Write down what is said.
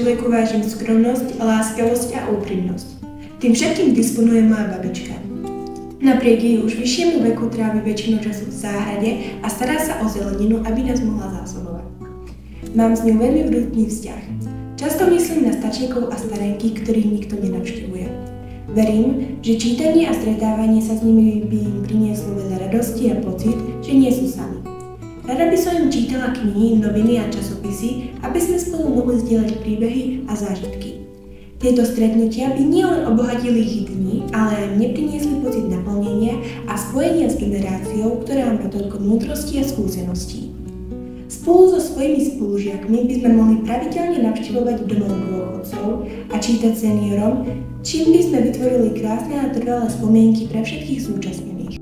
človeku vážim skromnosť, láskavosť a úprimnosť. Tým všetkým disponuje moja babička. Napriek jej už vyššiemu veku trávi väčšinu času v záhrade a stará sa o zeleninu, aby nás mohla zásobovať. Mám s ňou veľmi vrúcný vzťah. Často myslím na starčekov a starenky, ktorých nikto nenavštevuje. Verím, že čítanie a stretávanie sa s nimi by im prinieslo veľa radosti a pocit, že nie sú sami. Rada by som im čítala knihy, noviny a časopisy, aby sme spolu mohli zdieľať príbehy a zážitky. Tieto stretnutia by nielen obohatili ich dni, ale aj mne priniesli pocit naplnenia a spojenia s generáciou, ktorá má toľko múdrosti a skúseností. Spolu so svojimi spolužiakmi by sme mohli pravidelne navštevovať domov dôchodcov a čítať seniorom, čím by sme vytvorili krásne a trvalé spomienky pre všetkých zúčastnených.